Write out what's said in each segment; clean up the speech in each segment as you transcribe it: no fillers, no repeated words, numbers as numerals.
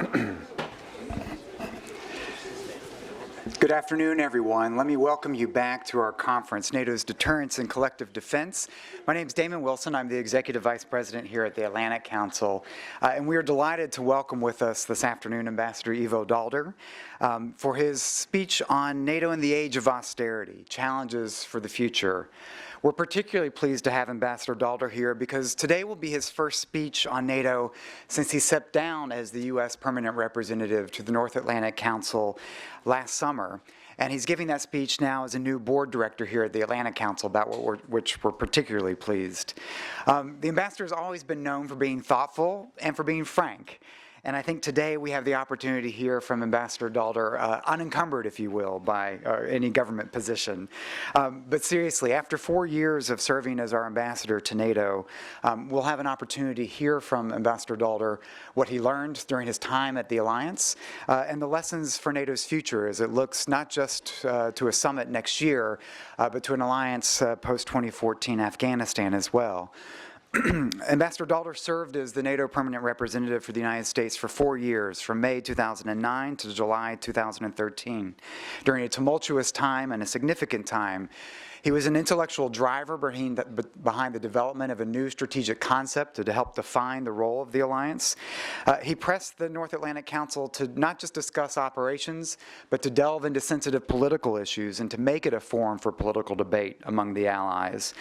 Good afternoon, everyone. Let me welcome you back to our conference, NATO's Deterrence and Collective Defense. My name is Damon Wilson. I'm the Executive Vice President here at the Atlantic Council, and we are delighted to welcome with us this afternoon Ambassador Ivo Daalder for his speech on NATO in the Age of Austerity, Challenges for the Future. We're particularly pleased to have Ambassador Daalder here because today will be his first speech on NATO since he stepped down as the U.S. Permanent Representative to the North Atlantic Council last summer. And he's giving that speech now as a new board director here at the Atlantic Council, about which we're particularly pleased. The ambassador has always been known for being thoughtful and for being frank. And I think today we have the opportunity to hear from Ambassador Daalder, unencumbered, if you will, by any government position. But seriously, after 4 years of serving as our ambassador to NATO, we'll have an opportunity to hear from Ambassador Daalder what he learned during his time at the Alliance and the lessons for NATO's future as it looks not just to a summit next year, but to an alliance post-2014 Afghanistan as well. Ambassador Daalder served as the NATO Permanent Representative for the United States for 4 years, from May 2009 to July 2013. During a tumultuous time and a significant time, he was an intellectual driver behind the development of a new strategic concept to help define the role of the alliance. He pressed the North Atlantic Council to not just discuss operations, but to delve into sensitive political issues and to make it a forum for political debate among the allies.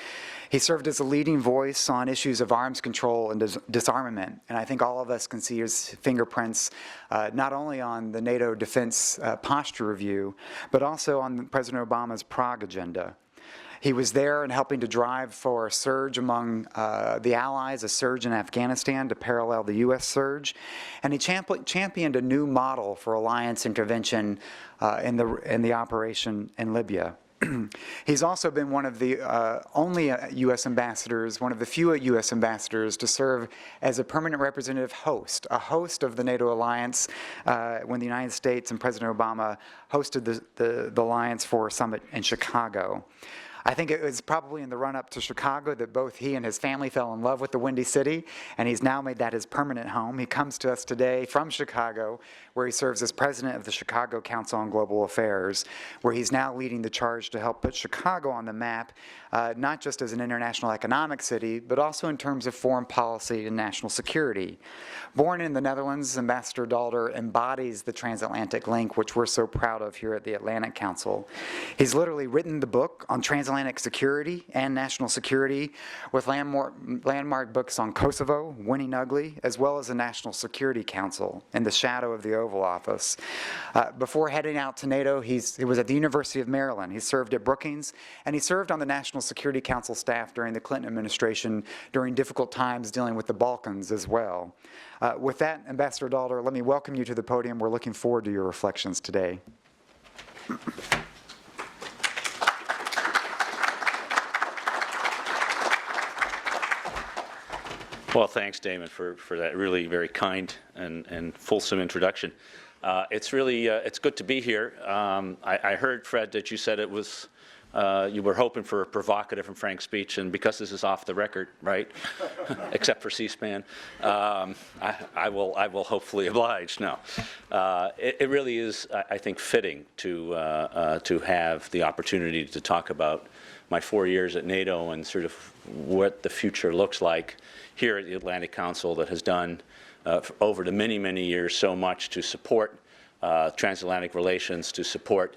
He served as a leading voice on issues of arms control and disarmament, and I think all of us can see his fingerprints not only on the NATO defense posture review, but also on President Obama's Prague agenda. He was there in helping to drive for a surge among the allies, a surge in Afghanistan to parallel the U.S. surge, and he championed a new model for alliance intervention in the operation in Libya. He's also been one of the only U.S. ambassadors, one of the few U.S. ambassadors to serve as a permanent representative host, a host of the NATO alliance when the United States and President Obama hosted the alliance for a summit in Chicago. I think it was probably in the run-up to Chicago that both he and his family fell in love with the Windy City, and he's now made that his permanent home. He comes to us today from Chicago, where he serves as president of the Chicago Council on Global Affairs, where he's now leading the charge to help put Chicago on the map, not just as an international economic city, but also in terms of foreign policy and national security. Born in the Netherlands, Ambassador Daalder embodies the transatlantic link, which we're so proud of here at the Atlantic Council. He's literally written the book on transatlantic security and national security, with landmark books on Kosovo, Winning Ugly, as well as the National Security Council in the shadow of the Oval Office. Before heading out to NATO, he was at the University of Maryland. He served at Brookings, and he served on the National Security Council staff during the Clinton administration during difficult times dealing with the Balkans as well. With that, Ambassador Daalder, let me welcome you to the podium. We're looking forward to your reflections today. Well, thanks, Damon, for that really very kind and fulsome introduction. It's really it's good to be here. I heard, Fred, that you said it was you were hoping for a provocative and frank speech, and because this is off the record, right, except for C-SPAN, I will hopefully oblige. No, it really is, I think, fitting to have the opportunity to talk about my 4 years at NATO and sort of what the future looks like here at the Atlantic Council that has done over the many, many years so much to support transatlantic relations, to support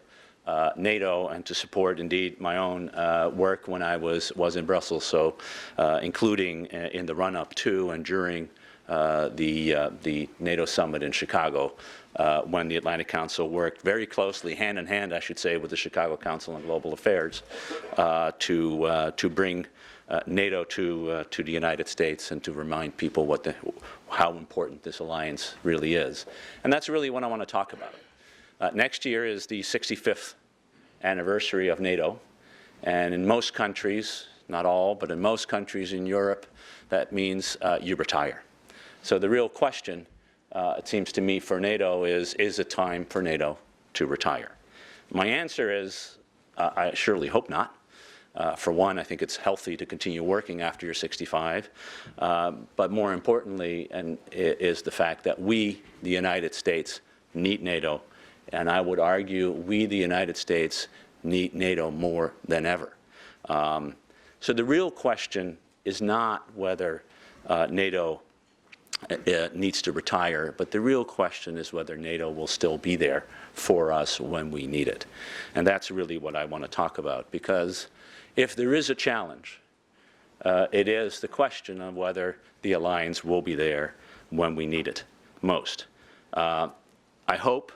NATO, and to support, indeed, my own work when I was in Brussels, so including in the run-up to and during the NATO summit in Chicago, when the Atlantic Council worked very closely, hand in hand, I should say, with the Chicago Council on Global Affairs to bring NATO to the United States and to remind people how important this alliance really is. And that's really what I want to talk about. Next year is the 65th anniversary of NATO, and in most countries, not all, but in most countries in Europe, that means you retire. So the real question, it seems to me, for NATO is it time for NATO to retire? My answer is, I surely hope not. For one, I think it's healthy to continue working after you're 65, but more importantly is the fact that we, the United States, need NATO, and I would argue we, the United States, need NATO more than ever. So the real question is not whether NATO needs to retire, but the real question is whether NATO will still be there for us when we need it. And that's really what I want to talk about, because if there is a challenge, it is the question of whether the alliance will be there when we need it most. I hope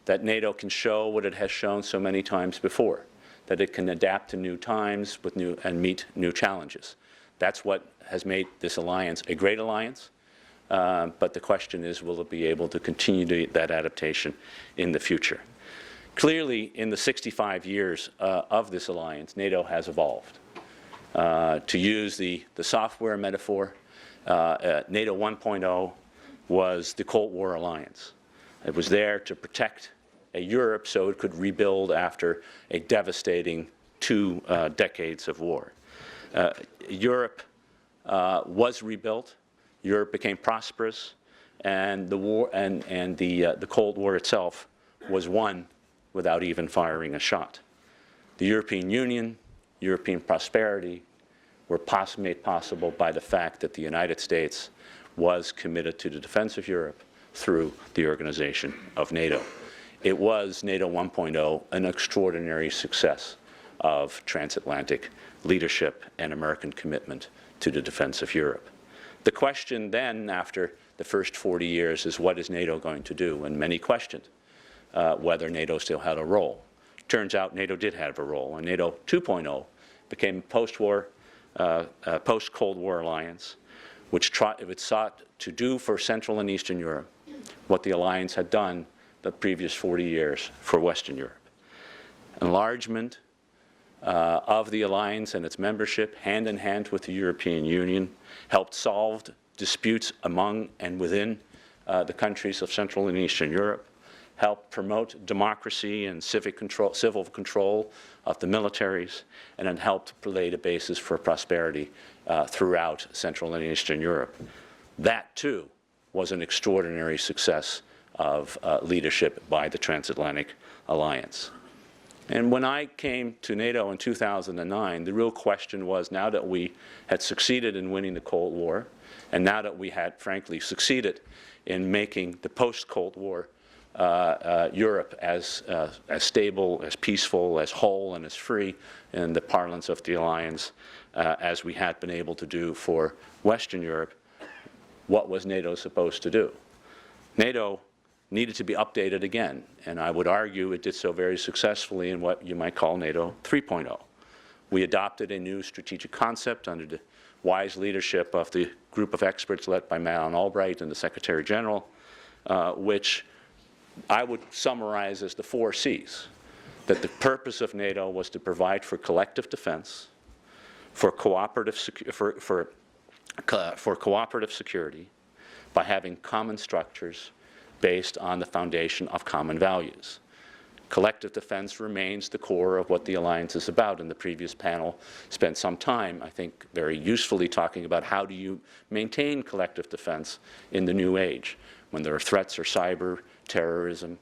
that NATO can show what it has shown so many times before, that it can adapt to new times with and meet new challenges. That's what has made this alliance a great alliance, but the question is, will it be able to continue that adaptation in the future? Clearly, in the 65 years of this alliance, NATO has evolved. To use the software metaphor, NATO 1.0 was the Cold War alliance. It was there to protect a Europe so it could rebuild after a devastating 2 decades of war. Europe was rebuilt. Europe became prosperous, and the war and the Cold War itself was won without even firing a shot. The European Union, European prosperity were made possible by the fact that the United States was committed to the defense of Europe through the organization of NATO. It was NATO 1.0, an extraordinary success of transatlantic leadership and American commitment to the defense of Europe. The question then, after the first 40 years, is what is NATO going to do? And many questioned whether NATO still had a role. Turns out NATO did have a role, and NATO 2.0 became a post-war, post-Cold War alliance, which sought to do for Central and Eastern Europe what the alliance had done the previous 40 years for Western Europe. Enlargement of the alliance and its membership, hand in hand with the European Union, helped solve disputes among and within the countries of Central and Eastern Europe, helped promote democracy and civil control of the militaries, and then helped lay the basis for prosperity throughout Central and Eastern Europe. That, too, was an extraordinary success of leadership by the Transatlantic Alliance. And when I came to NATO in 2009, the real question was, now that we had succeeded in winning the Cold War, and now that we had, frankly, succeeded in making the post-Cold War Europe as stable, as peaceful, as whole, and as free in the parlance of the alliance as we had been able to do for Western Europe, what was NATO supposed to do? NATO needed to be updated again, and I would argue it did so very successfully in what you might call NATO 3.0. We adopted a new strategic concept under the wise leadership of the group of experts led by Madeleine Albright and the Secretary General, which I would summarize as the 4 C's, that the purpose of NATO was to provide for collective defense, for cooperative security, by having common structures based on the foundation of common values. Collective defense remains the core of what the alliance is about, and the previous panel spent some time, I think, very usefully talking about how do you maintain collective defense in the new age, when there are threats or cyber, terrorism,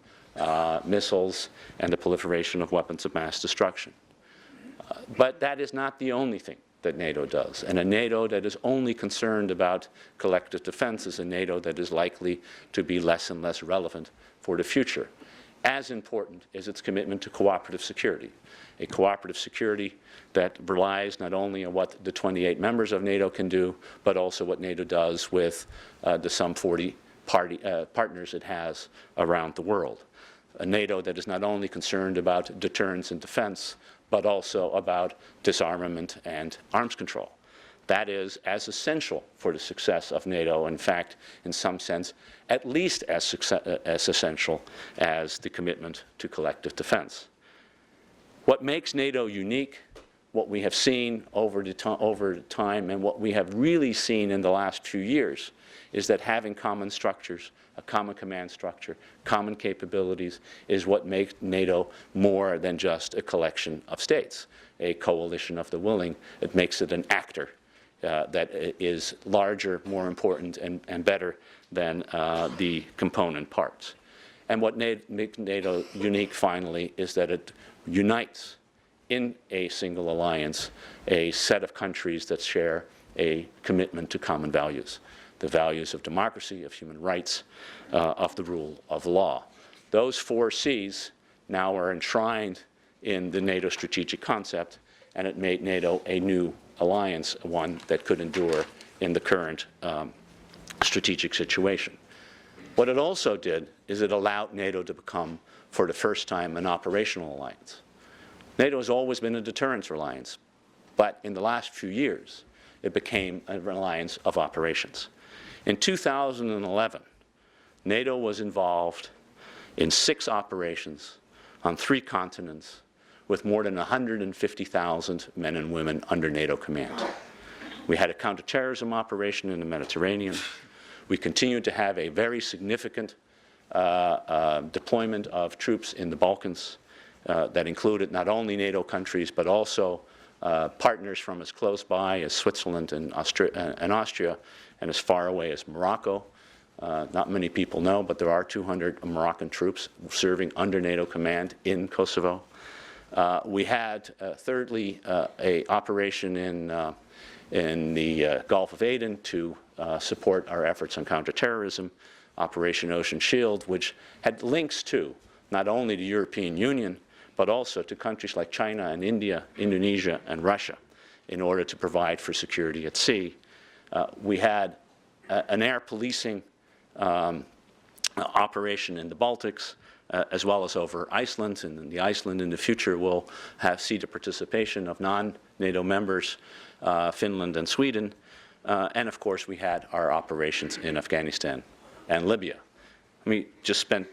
missiles, and the proliferation of weapons of mass destruction. But that is not the only thing that NATO does. And a NATO that is only concerned about collective defense is a NATO that is likely to be less and less relevant for the future. As important is its commitment to cooperative security, a cooperative security that relies not only on what the 28 members of NATO can do, but also what NATO does with the some 40 partners it has around the world. A NATO that is not only concerned about deterrence and defense, but also about disarmament and arms control. That is as essential for the success of NATO, in fact, in some sense, at least as essential as the commitment to collective defense. What makes NATO unique, what we have seen over time and what we have really seen in the last few years is that having common structures, a common command structure, common capabilities is what makes NATO more than just a collection of states, a coalition of the willing. It makes it an actor that is larger, more important, and better than the component parts. And what makes NATO unique, finally, is that it unites in a single alliance a set of countries that share a commitment to common values, the values of democracy, of human rights, of the rule of law. Those 4 C's now are enshrined in the NATO strategic concept, and it made NATO a new alliance, one that could endure in the current strategic situation. What it also did is it allowed NATO to become, for the first time, an operational alliance. NATO has always been a deterrence alliance, but in the last few years, it became an alliance of operations. In 2011, NATO was involved in 6 operations on 3 continents with more than 150,000 men and women under NATO command. We had a counterterrorism operation in the Mediterranean. We continued to have a very significant deployment of troops in the Balkans that included not only NATO countries, but also partners from as close by as Switzerland and Austria, and as far away as Morocco. Not many people know, but there are 200 Moroccan troops serving under NATO command in Kosovo. We had, thirdly, an operation in the Gulf of Aden to support our efforts on counterterrorism, Operation Ocean Shield, which had links to not only the European Union, but also to countries like China and India, Indonesia, and Russia, in order to provide for security at sea. We had an air policing operation in the Baltics, as well as over Iceland, and the Iceland in the future will see the participation of non-NATO members, Finland and Sweden. And of course, we had our operations in Afghanistan and Libya. Let me just spend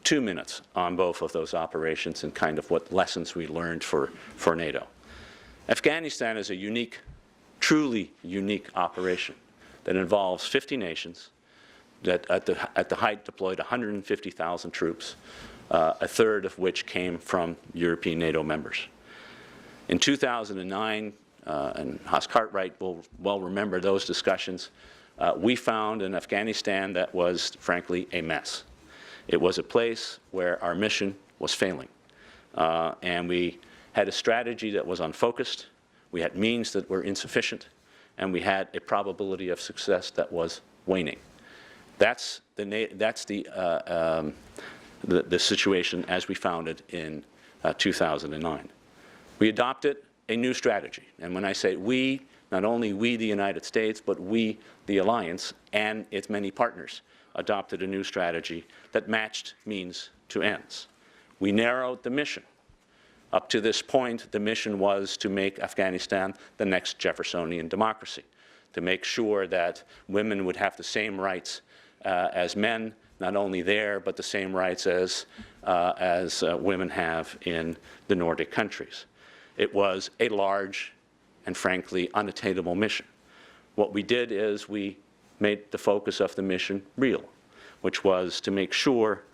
2 minutes on both of those operations and kind of what lessons we learned for NATO. Afghanistan is a unique, truly unique operation that involves 50 nations that at the height deployed 150,000 troops, a third of which came from European NATO members. In 2009, and Haas Cartwright will well remember those discussions, we found an Afghanistan that was, frankly, a mess. It was a place where our mission was failing. And we had a strategy that was unfocused, we had means that were insufficient, and we had a probability of success that was waning. That's the situation as we found it in 2009. We adopted a new strategy, and when I say we, not only we, the United States, but we, the alliance, and its many partners, adopted a new strategy that matched means to ends. We narrowed the mission. Up to this point, the mission was to make Afghanistan the next Jeffersonian democracy, to make sure that women would have the same rights as men, not only there, but the same rights as women have in the Nordic countries. It was a large and frankly unattainable mission. What we did is we made the focus of the mission real, which was to make sure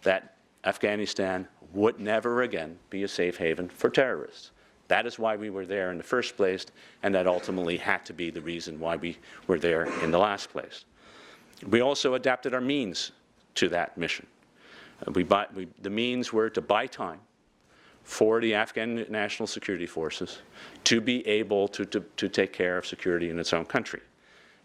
that Afghanistan would never again be a safe haven for terrorists. That is why we were there in the first place, and that ultimately had to be the reason why we were there in the last place. We also adapted our means to that mission. The means were to buy time for the Afghan National Security Forces to be able to take care of security in its own country.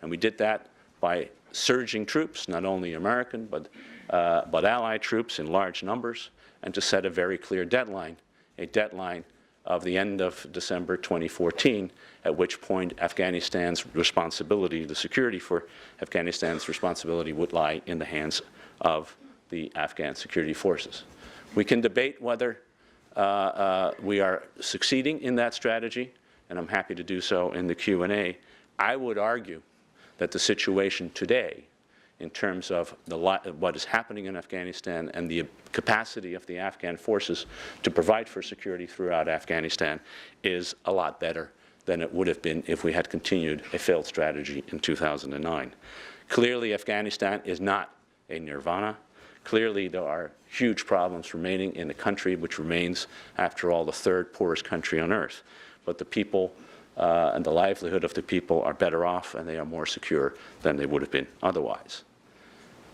And we did that by surging troops, not only American, but Allied troops in large numbers, and to set a very clear deadline, a deadline of the end of December 2014, at which point Afghanistan's responsibility, the security for Afghanistan's responsibility would lie in the hands of the Afghan security forces. We can debate whether we are succeeding in that strategy, and I'm happy to do so in the Q&A. I would argue that the situation today in terms of what is happening in Afghanistan and the capacity of the Afghan forces to provide for security throughout Afghanistan is a lot better than it would have been if we had continued a failed strategy in 2009. Clearly, Afghanistan is not a nirvana. Clearly, there are huge problems remaining in the country, which remains, after all, the third poorest country on earth. But the people and the livelihood of the people are better off, and they are more secure than they would have been otherwise.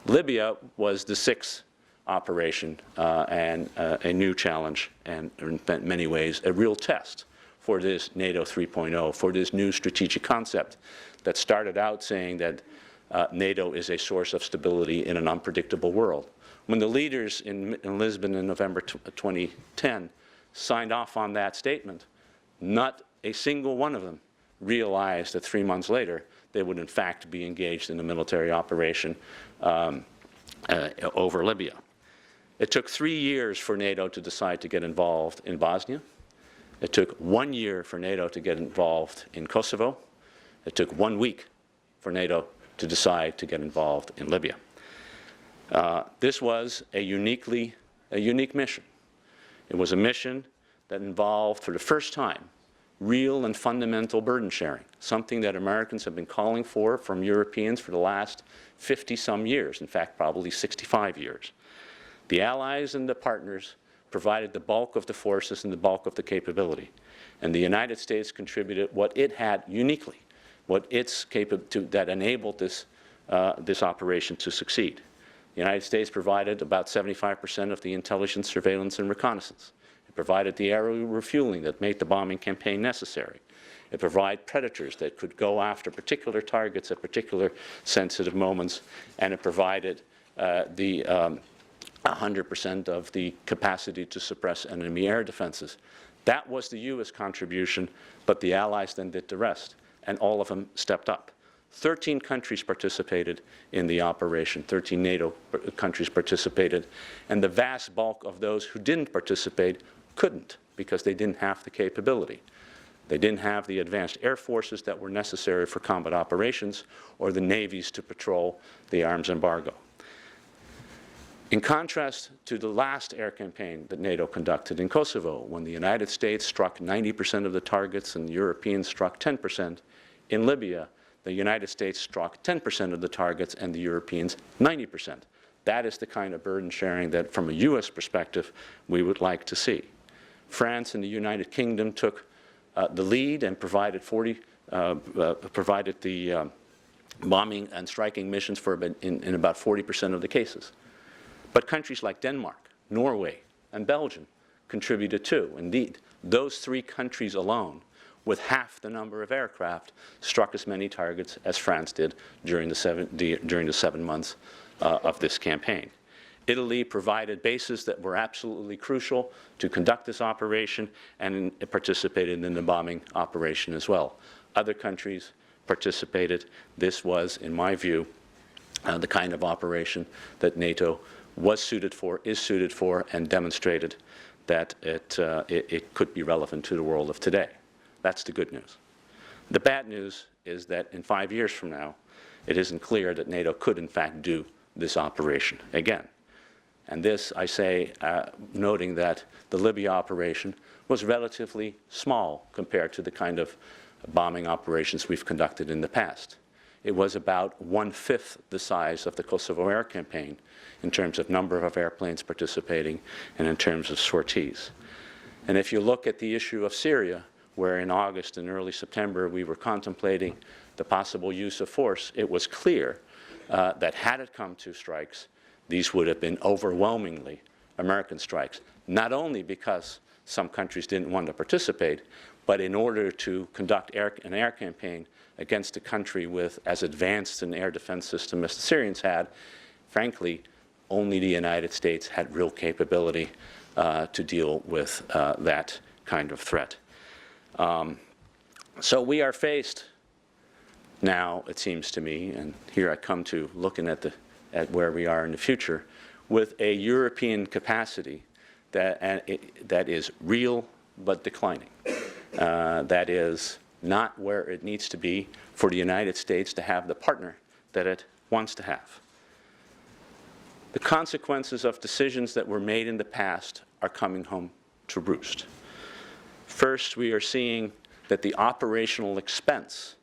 Libya was the sixth operation and a new challenge, and in many ways a real test for this NATO 3.0, for this new strategic concept that started out saying that NATO is a source of stability in an unpredictable world. When the leaders in Lisbon in November 2010 signed off on that statement, not a single one of them realized that 3 months later they would in fact be engaged in a military operation over Libya. It took 3 years for NATO to decide to get involved in Bosnia. It took 1 year for NATO to get involved in Kosovo. It took 1 week for NATO to decide to get involved in Libya. This was a unique mission. It was a mission that involved, for the first time, real and fundamental burden sharing, something that Americans have been calling for from Europeans for the last 50-some years, in fact, probably 65 years. The allies and the partners provided the bulk of the forces and the bulk of the capability, and the United States contributed what it had uniquely, that enabled this operation to succeed. The United States provided about 75% of the intelligence, surveillance, and reconnaissance. It provided the aerial refueling that made the bombing campaign necessary. It provided predators that could go after particular targets at particular sensitive moments, and it provided 100% of the capacity to suppress enemy air defenses. That was the U.S. contribution, but the Allies then did the rest, and all of them stepped up. 13 countries participated in the operation, 13 NATO countries participated, and the vast bulk of those who didn't participate couldn't because they didn't have the capability. They didn't have the advanced air forces that were necessary for combat operations or the navies to patrol the arms embargo. In contrast to the last air campaign that NATO conducted in Kosovo, when the United States struck 90% of the targets and the Europeans struck 10%, in Libya, the United States struck 10% of the targets and the Europeans 90%. That is the kind of burden sharing that, from a U.S. perspective, we would like to see. France and the United Kingdom took the lead and provided the bombing and striking missions in about 40% of the cases. But countries like Denmark, Norway, and Belgium contributed too. Indeed, those 3 countries alone, with half the number of aircraft, struck as many targets as France did during the 7 months of this campaign. Italy provided bases that were absolutely crucial to conduct this operation, and it participated in the bombing operation as well. Other countries participated. This was, in my view, the kind of operation that NATO was suited for, is suited for, and demonstrated that it could be relevant to the world of today. That's the good news. The bad news is that in 5 years from now, it isn't clear that NATO could in fact do this operation again. And this, I say, noting that the Libya operation was relatively small compared to the kind of bombing operations we've conducted in the past. It was about 1/5 the size of the Kosovo air campaign in terms of number of airplanes participating and in terms of sorties. And if you look at the issue of Syria, where in August and early September we were contemplating the possible use of force, it was clear that had it come to strikes, these would have been overwhelmingly American strikes, not only because some countries didn't want to participate, but in order to conduct an air campaign against a country with as advanced an air defense system as the Syrians had, frankly, only the United States had real capability to deal with that kind of threat. So we are faced now, it seems to me, and here I come to looking at where we are in the future, with a European capacity that is real but declining. That is not where it needs to be for the United States to have the partner that it wants to have. The consequences of decisions that were made in the past are coming home to roost. First, we are seeing that the operational expense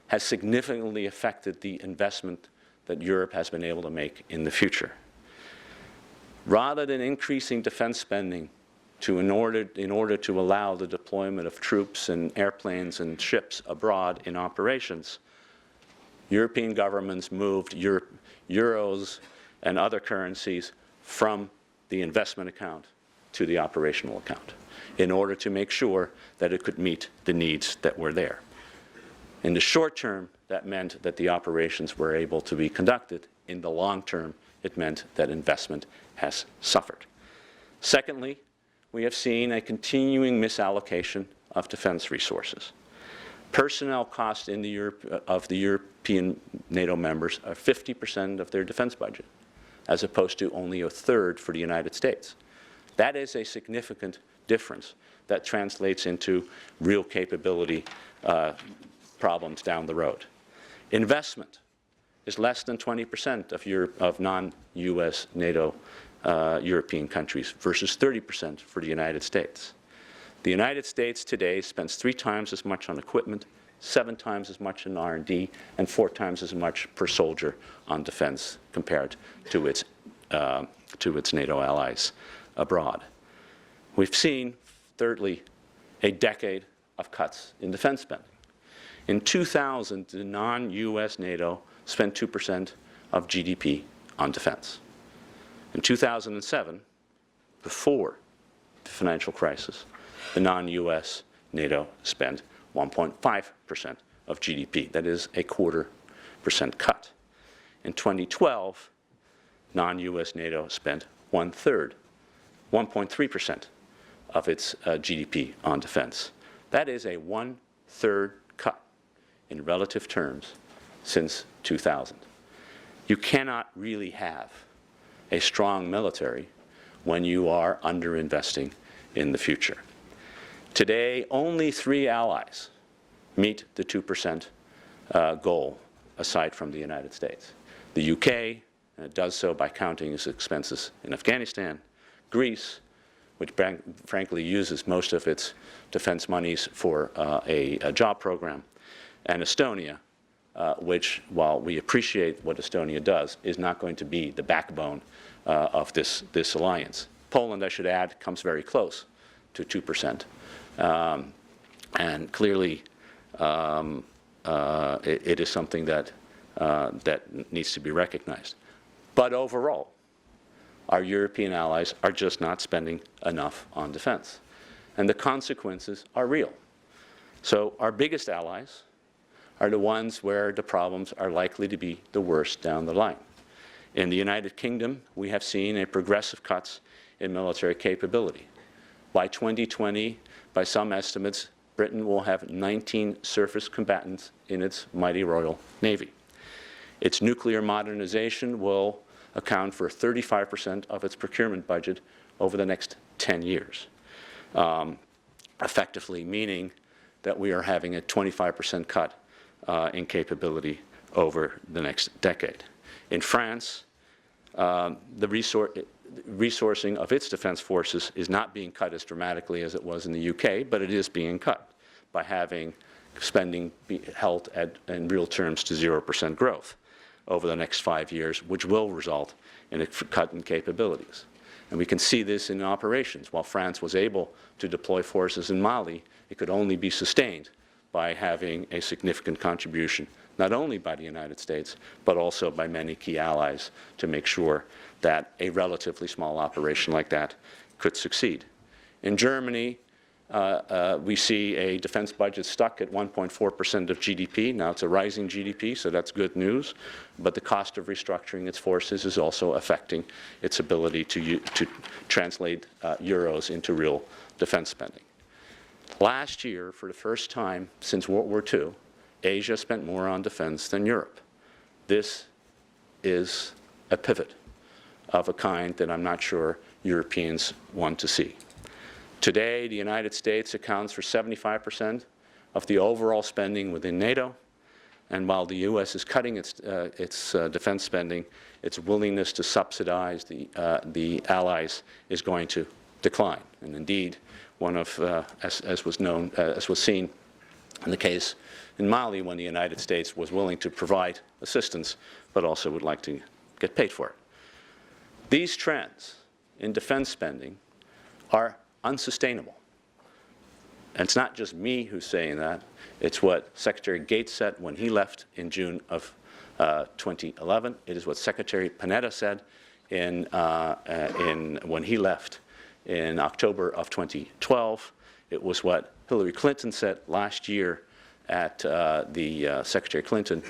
has significantly affected the investment that Europe has been able to make in the future. Rather than increasing defense spending in order to allow the deployment of troops and airplanes and ships abroad in operations, European governments moved euros and other currencies from the investment account to the operational account in order to make sure that it could meet the needs that were there. In the short term, that meant that the operations were able to be conducted. In the long term, it meant that investment has suffered. Secondly, we have seen a continuing misallocation of defense resources. Personnel costs in of the European NATO members are 50% of their defense budget, as opposed to only a third for the United States. That is a significant difference that translates into real capability problems down the road. Investment is less than 20% of non-US NATO European countries versus 30% for the United States. The United States today spends 3 times as much on equipment, 7 times as much in R&D, and 4 times as much per soldier on defense compared to its NATO allies abroad. We've seen, thirdly, a decade of cuts in defense spending. In 2000, the non-US NATO spent 2% of GDP on defense. In 2007, before the financial crisis, the non-US NATO spent 1.5% of GDP. That is a 0.25% cut. In 2012, non-US NATO spent 1/3, 1.3% of its GDP on defense. That is a 1/3 cut in relative terms since 2000. You cannot really have a strong military when you are underinvesting in the future. Today, only 3 allies meet the 2% goal aside from the United States. The UK does so by counting its expenses in Afghanistan. Greece, which frankly uses most of its defense monies for a job program. And Estonia, which, while we appreciate what Estonia does, is not going to be the backbone of this alliance. Poland, I should add, comes very close to 2%. And clearly, it is something that needs to be recognized. But overall, our European allies are just not spending enough on defense. And the consequences are real. So our biggest allies are the ones where the problems are likely to be the worst down the line. In the United Kingdom, we have seen a progressive cuts in military capability. By 2020, by some estimates, Britain will have 19 surface combatants in its mighty Royal Navy. Its nuclear modernization will account for 35% of its procurement budget over the next 10 years, effectively meaning that we are having a 25% cut in capability over the next decade. In France, the resourcing of its defense forces is not being cut as dramatically as it was in the UK, but it is being cut by having spending be held in real terms to 0% growth over the next 5 years, which will result in a cut in capabilities. And we can see this in operations. While France was able to deploy forces in Mali, it could only be sustained by having a significant contribution, not only by the United States, but also by many key allies to make sure that a relatively small operation like that could succeed. In Germany, we see a defense budget stuck at 1.4% of GDP. Now it's a rising GDP, so that's good news. But the cost of restructuring its forces is also affecting its ability to translate euros into real defense spending. Last year, for the first time since World War II, Asia spent more on defense than Europe. This is a pivot of a kind that I'm not sure Europeans want to see. Today, the United States accounts for 75% of the overall spending within NATO. And while the U.S. is cutting its defense spending, its willingness to subsidize the allies is going to decline. And indeed, one of, as was seen in the case in Mali, when the United States was willing to provide assistance, but also would like to get paid for it. These trends in defense spending are unsustainable. And it's not just me who's saying that. It's what Secretary Gates said when he left in June of 2011. It is what Secretary Panetta said when he left in October of 2012. It was what Hillary Clinton said last year at Secretary Clinton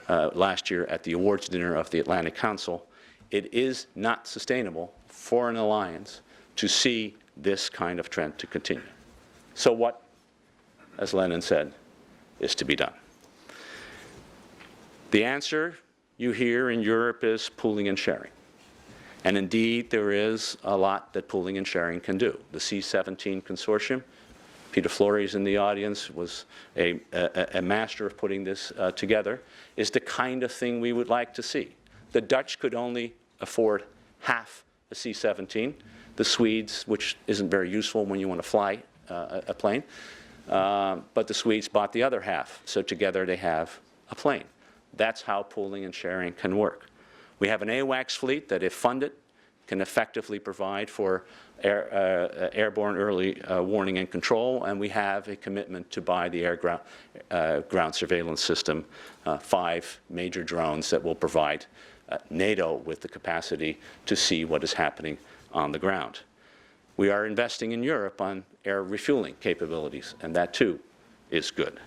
last year at the awards dinner of the Atlantic Council. It is not sustainable for an alliance to see this kind of trend to continue. So what, as Lenin said, is to be done? The answer you hear in Europe is pooling and sharing. And indeed, there is a lot that pooling and sharing can do. The C-17 consortium, Peter Flores in the audience was a master of putting this together, is the kind of thing we would like to see. The Dutch could only afford half a C-17. The Swedes, which isn't very useful when you want to fly a plane, but the Swedes bought the other half, so together they have a plane. That's how pooling and sharing can work. We have an AWACS fleet that, if funded, can effectively provide for airborne early warning and control, and we have a commitment to buy the ground surveillance system, 5 major drones that will provide NATO with the capacity to see what is happening on the ground. We are investing in Europe on air refueling capabilities, and that too is good.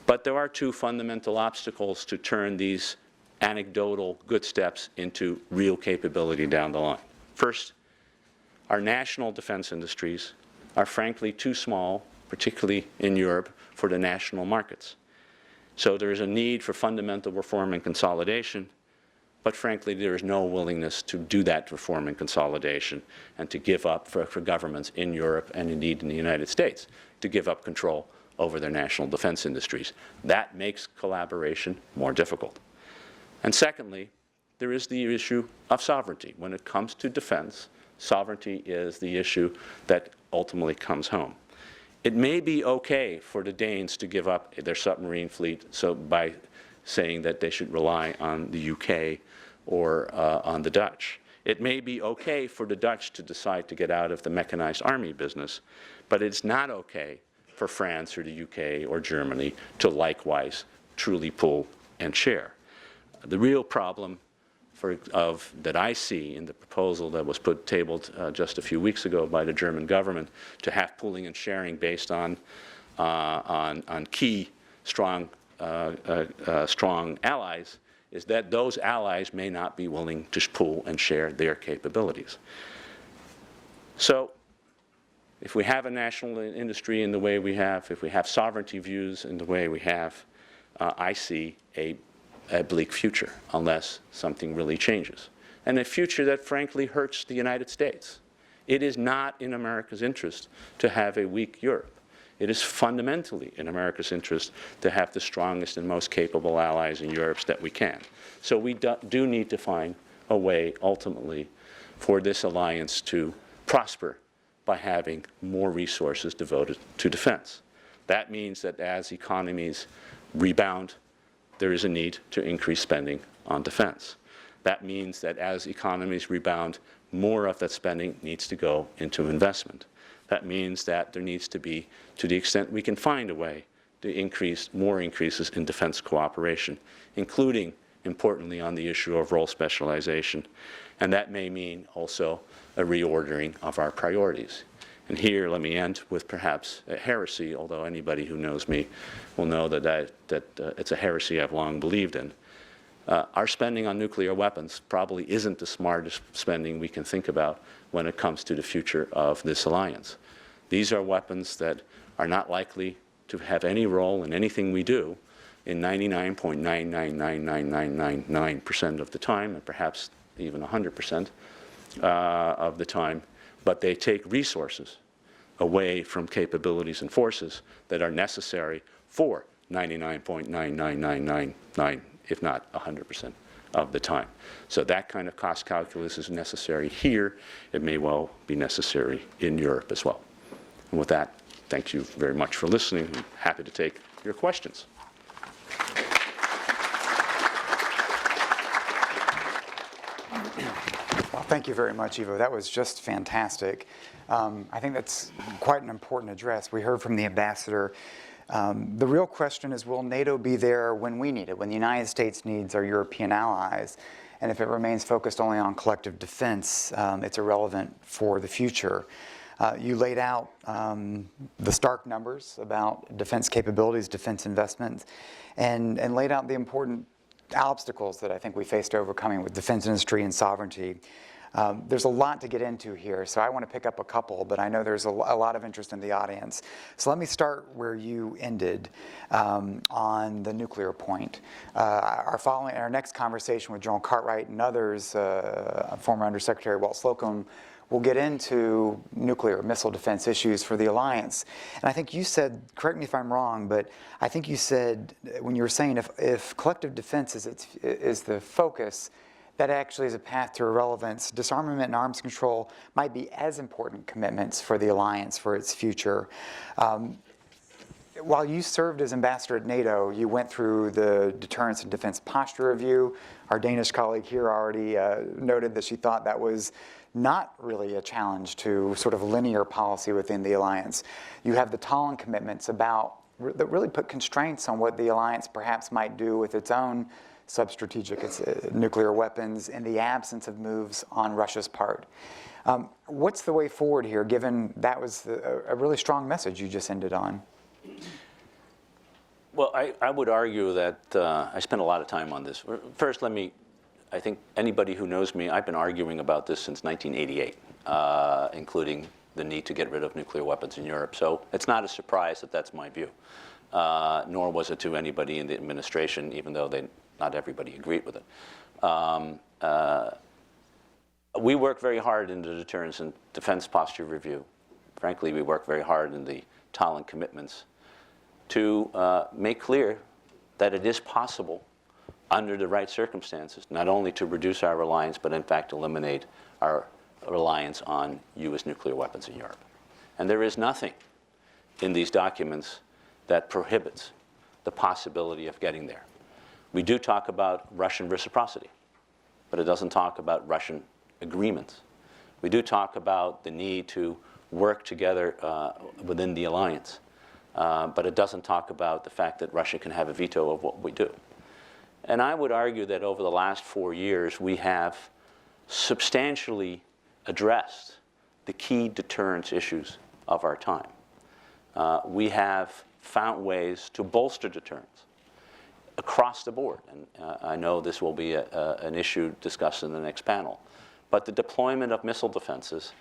But there are 2 fundamental obstacles to turn these anecdotal good steps into real capability down the line. First, our national defense industries are frankly too small, particularly in Europe, for the national markets. So there is a need for fundamental reform and consolidation, but frankly there is no willingness to do that reform and consolidation and to give up for governments in Europe and indeed in the United States to give up control over their national defense industries. That makes collaboration more difficult. And secondly, there is the issue of sovereignty. When it comes to defense, sovereignty is the issue that ultimately comes home. It may be okay for the Danes to give up their submarine fleet by saying that they should rely on the UK or on the Dutch. It may be okay for the Dutch to decide to get out of the mechanized army business, but it's not okay for France or the UK or Germany to likewise truly pool and share. The real problem that I see in the proposal that was tabled just a few weeks ago by the German government to have pooling and sharing based on key strong allies is that those allies may not be willing to pool and share their capabilities. So if we have a national industry in the way we have, if we have sovereignty views in the way we have, I see a bleak future unless something really changes. And a future that frankly hurts the United States. It is not in America's interest to have a weak Europe. It is fundamentally in America's interest to have the strongest and most capable allies in Europe that we can. So we do need to find a way ultimately for this alliance to prosper by having more resources devoted to defense. That means that as economies rebound, there is a need to increase spending on defense. That means that as economies rebound, more of that spending needs to go into investment. That means that there needs to be, to the extent we can find a way, to increase more increases in defense cooperation, including, importantly, on the issue of role specialization. And that may mean also a reordering of our priorities. And here, let me end with perhaps a heresy, although anybody who knows me will know that it's a heresy I've long believed in. Our spending on nuclear weapons probably isn't the smartest spending we can think about when it comes to the future of this alliance. These are weapons that are not likely to have any role in anything we do in 99.999999% of the time, and perhaps even 100% of the time. But they take resources away from capabilities and forces that are necessary for 99.99999, if not 100% of the time. So that kind of cost calculus is necessary here. It may well be necessary in Europe as well. And with that, thank you very much for listening. I'm happy to take your questions. Well, thank you very much, Ivo. That was just fantastic. I think that's quite an important address. We heard from the ambassador. The real question is, will NATO be there when we need it, when the United States needs our European allies? And if it remains focused only on collective defense, it's irrelevant for the future. You laid out the stark numbers about defense capabilities, defense investments, and laid out the important obstacles that I think we faced overcoming with defense industry and sovereignty. There's a lot to get into here, so I want to pick up a couple, but I know there's a lot of interest in the audience. So let me start where you ended on the nuclear point. Our next conversation with General Cartwright and others, former Undersecretary Walt Slocum, will get into nuclear missile defense issues for the alliance. And I think you said, correct me if I'm wrong, but I think you said when you were saying if collective defense is the focus, that actually is a path to irrelevance. Disarmament and arms control might be as important commitments for the alliance for its future. While you served as ambassador at NATO, you went through the Deterrence and Defense Posture Review. Our Danish colleague here already noted that she thought that was not really a challenge to sort of linear policy within the alliance. You have the Tallinn commitments that really put constraints on what the alliance perhaps might do with its own sub-strategic nuclear weapons in the absence of moves on Russia's part. What's the way forward here, given that was a really strong message you just ended on? Well, I would argue that I spent a lot of time on this. First, I think anybody who knows me, I've been arguing about this since 1988, including the need to get rid of nuclear weapons in Europe. So it's not a surprise that that's my view, nor was it to anybody in the administration, even though not everybody agreed with it. We work very hard in the Deterrence and Defense Posture Review. Frankly, we work very hard in the Tallinn commitments to make clear that it is possible under the right circumstances, not only to reduce our reliance, but in fact eliminate our reliance on U.S. nuclear weapons in Europe. And there is nothing in these documents that prohibits the possibility of getting there. We do talk about Russian reciprocity, but it doesn't talk about Russian agreements. We do talk about the need to work together within the alliance, but it doesn't talk about the fact that Russia can have a veto of what we do. And I would argue that over the last 4 years, we have substantially addressed the key deterrence issues of our time. We have found ways to bolster deterrence across the board. And I know this will be an issue discussed in the next panel. But the deployment of missile defenses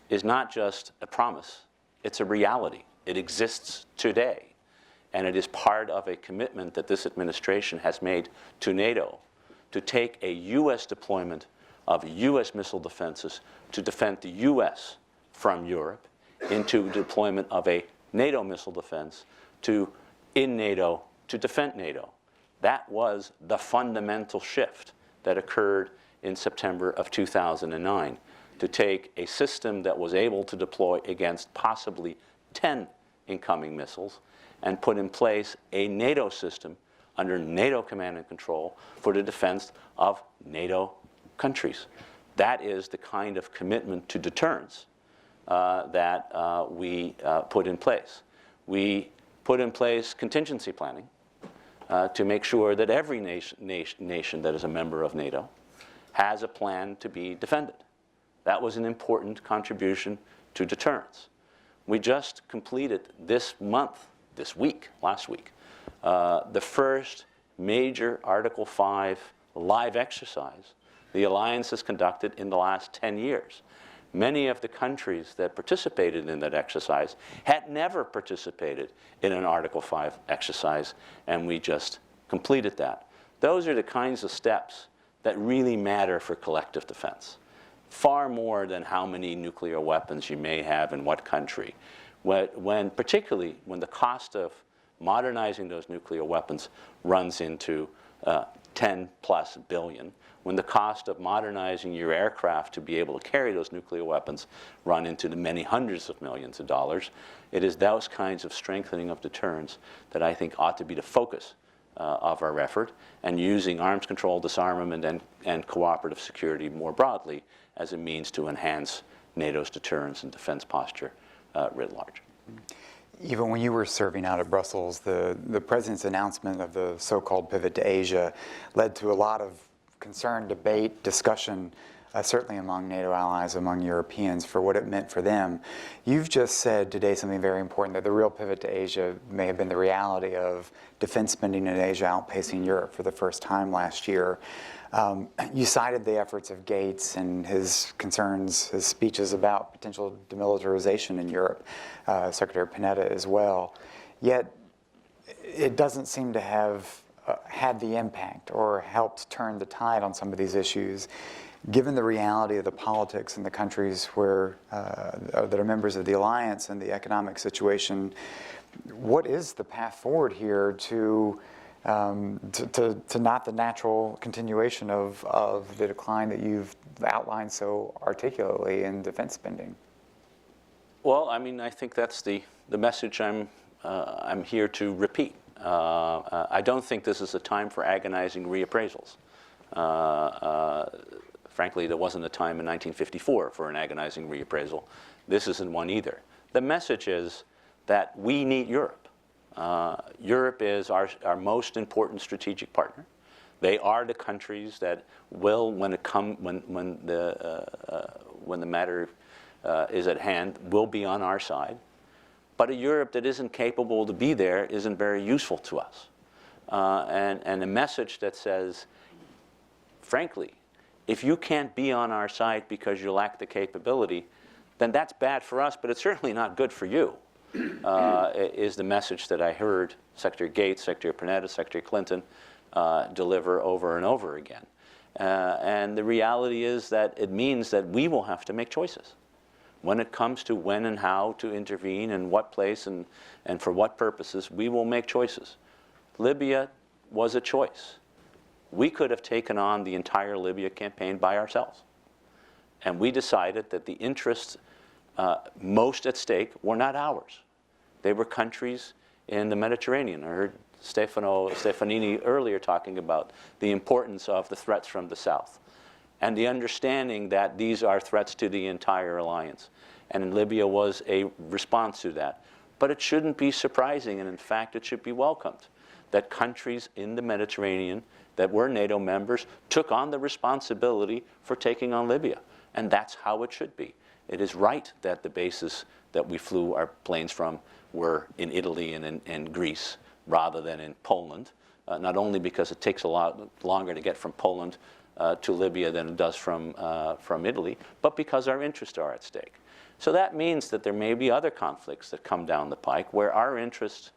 is not just a promise, it's a reality. It exists today. And it is part of a commitment that this administration has made to NATO to take a U.S. deployment of U.S. missile defenses to defend the U.S. from Europe into deployment of a NATO missile defense in NATO to defend NATO. That was the fundamental shift that occurred in September of 2009, to take a system that was able to deploy against possibly 10 incoming missiles and put in place a NATO system under NATO command and control for the defense of NATO countries. That is the kind of commitment to deterrence that we put in place. We put in place contingency planning to make sure that every nation that is a member of NATO has a plan to be defended. That was an important contribution to deterrence. We just completed last week, the first major Article 5 live exercise the alliance has conducted in the last 10 years. Many of the countries that participated in that exercise had never participated in an Article 5 exercise, and we just completed that. Those are the kinds of steps that really matter for collective defense, far more than how many nuclear weapons you may have in what country. Particularly when the cost of modernizing those nuclear weapons runs into 10+ billion, when the cost of modernizing your aircraft to be able to carry those nuclear weapons run into the many hundreds of millions of dollars. It is those kinds of strengthening of deterrence that I think ought to be the focus of our effort, and using arms control, disarmament, and cooperative security more broadly as a means to enhance NATO's deterrence and defense posture writ large. Even when you were serving out of Brussels, the President's announcement of the so-called pivot to Asia led to a lot of concern, debate, discussion, certainly among NATO allies, among Europeans, for what it meant for them. You've just said today something very important, that the real pivot to Asia may have been the reality of defense spending in Asia outpacing Europe for the first time last year. You cited the efforts of Gates and his concerns, his speeches about potential demilitarization in Europe, Secretary Panetta as well. Yet it doesn't seem to have had the impact or helped turn the tide on some of these issues. Given the reality of the politics in the countries where that are members of the alliance and the economic situation, what is the path forward here to not the natural continuation of the decline that you've outlined so articulately in defense spending? Well, I mean, I think that's the message I'm here to repeat. I don't think this is a time for agonizing reappraisals. Frankly, there wasn't a time in 1954 for an agonizing reappraisal. This isn't one either. The message is that we need Europe. Europe is our most important strategic partner. They are the countries that will, when the matter is at hand, will be on our side. But a Europe that isn't capable to be there isn't very useful to us. And a message that says, frankly, if you can't be on our side because you lack the capability, then that's bad for us, but it's certainly not good for you, is the message that I heard Secretary Gates, Secretary Panetta, Secretary Clinton deliver over and over again. And the reality is that it means that we will have to make choices. When it comes to when and how to intervene and what place and for what purposes, we will make choices. Libya was a choice. We could have taken on the entire Libya campaign by ourselves. And we decided that the interests most at stake were not ours. They were countries in the Mediterranean. I heard Stefanini earlier talking about the importance of the threats from the south and the understanding that these are threats to the entire alliance. And Libya was a response to that. But it shouldn't be surprising, and in fact it should be welcomed, that countries in the Mediterranean that were NATO members took on the responsibility for taking on Libya. And that's how it should be. It is right that the bases that we flew our planes from were in Italy and in Greece rather than in Poland, not only because it takes a lot longer to get from Poland to Libya than it does from Italy, but because our interests are at stake. So that means that there may be other conflicts that come down the pike where our interests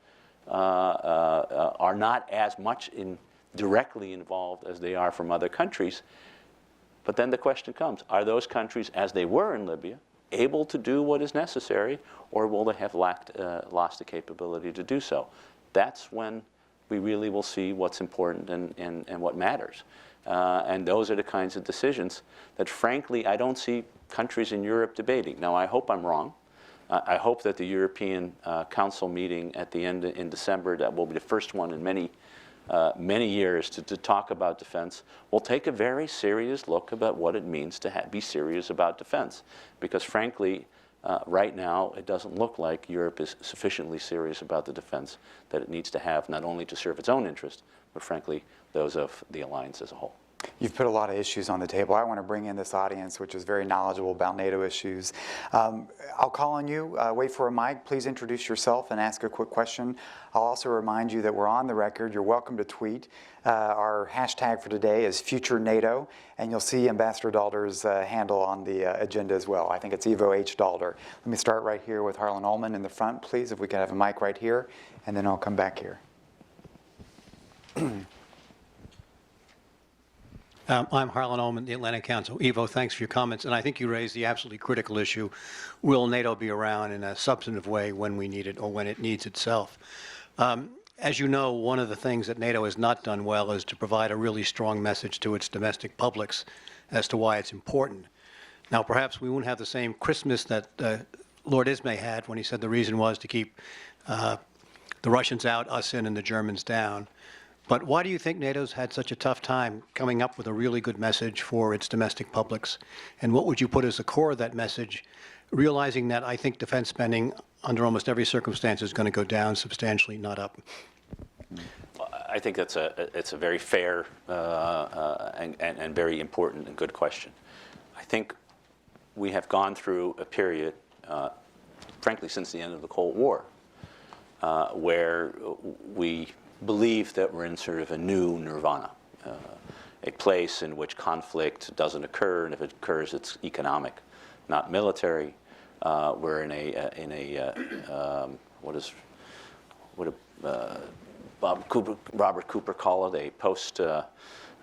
are not as much directly involved as they are from other countries. But then the question comes, are those countries, as they were in Libya, able to do what is necessary, or will they have lost the capability to do so? That's when we really will see what's important and what matters. And those are the kinds of decisions that, frankly, I don't see countries in Europe debating. Now, I hope I'm wrong. I hope that the European Council meeting at the end in December, that will be the first one in many years to talk about defense, will take a very serious look about what it means to be serious about defense. Because frankly, right now, it doesn't look like Europe is sufficiently serious about the defense that it needs to have, not only to serve its own interest, but frankly, those of the alliance as a whole. You've put a lot of issues on the table. I want to bring in this audience, which is very knowledgeable about NATO issues. I'll call on you. Wait for a mic. Please introduce yourself and ask a quick question. I'll also remind you that we're on the record. You're welcome to tweet. Our hashtag for today is FutureNATO, and you'll see Ambassador Daalder's handle on the agenda as well. I think it's Evo H. Daalder. Let me start right here with Harlan Ullman in the front, please, if we could have a mic right here, and then I'll come back here. I'm Harlan Ullman, the Atlantic Council. Evo, thanks for your comments. And I think you raised the absolutely critical issue, will NATO be around in a substantive way when we need it or when it needs itself? As you know, one of the things that NATO has not done well is to provide a really strong message to its domestic publics as to why it's important. Now, perhaps we won't have the same Christmas that Lord Ismay had when he said the reason was to keep the Russians out, us in, and the Germans down. But why do you think NATO's had such a tough time coming up with a really good message for its domestic publics? And what would you put as the core of that message, realizing that I think defense spending under almost every circumstance is going to go down substantially, not up? I think it's a very fair and very important and good question. I think we have gone through a period, frankly, since the end of the Cold War, where we believe that we're in sort of a new nirvana, a place in which conflict doesn't occur, and if it occurs, it's economic, not military. We're in what Robert Cooper call it,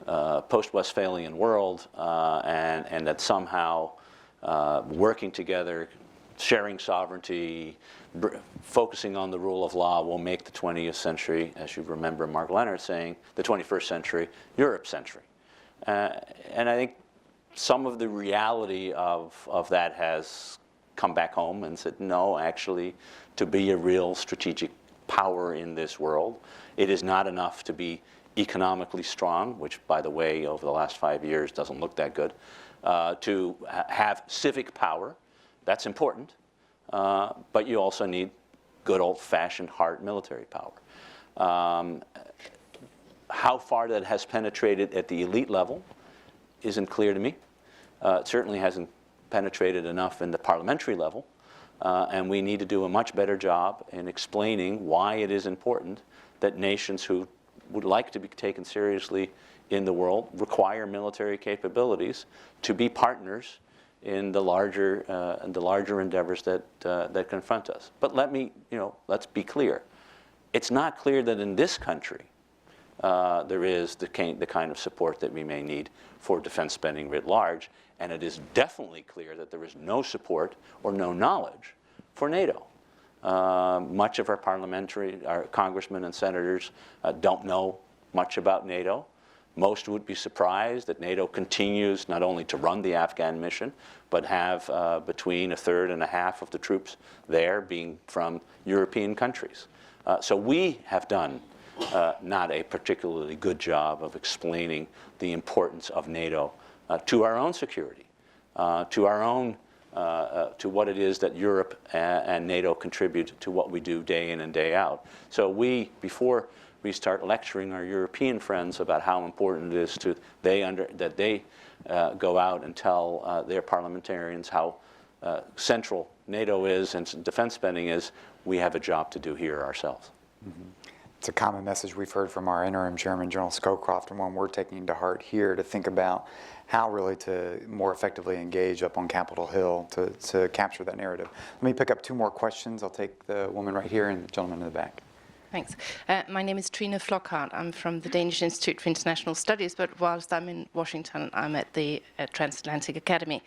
a post-Westphalian world, and that somehow working together, sharing sovereignty, focusing on the rule of law will make the 20th century, as you remember Mark Leonard saying, the 21st century, Europe century. And I think some of the reality of that has come back home and said, no, actually, to be a real strategic power in this world, it is not enough to be economically strong, which, by the way, over the last 5 years doesn't look that good, to have civic power. That's important. But you also need good old-fashioned hard military power. How far that has penetrated at the elite level isn't clear to me. It certainly hasn't penetrated enough in the parliamentary level. And we need to do a much better job in explaining why it is important that nations who would like to be taken seriously in the world require military capabilities to be partners in the larger endeavors that confront us. But let's be clear. It's not clear that in this country there is the kind of support that we may need for defense spending writ large, and it is definitely clear that there is no support or no knowledge for NATO. Much of our congressmen and senators don't know much about NATO. Most would be surprised that NATO continues not only to run the Afghan mission, but have between a third and a half of the troops there being from European countries. So we have done not a particularly good job of explaining the importance of NATO to our own security, to our own, to what it is that Europe and NATO contribute to what we do day in and day out. So before we start lecturing our European friends about how important it is that they go out and tell their parliamentarians how central NATO is and defense spending is, we have a job to do here ourselves. Mm-hmm. It's a common message we've heard from our interim chairman, General Scowcroft, and one we're taking to heart here to think about how really to more effectively engage up on Capitol Hill to capture that narrative. Let me pick up two more questions. I'll take the woman right here and the gentleman in the back. Thanks. My name is Trine Flockhart. I'm from the Danish Institute for International Studies, but whilst I'm in Washington, I'm at the Transatlantic Academy.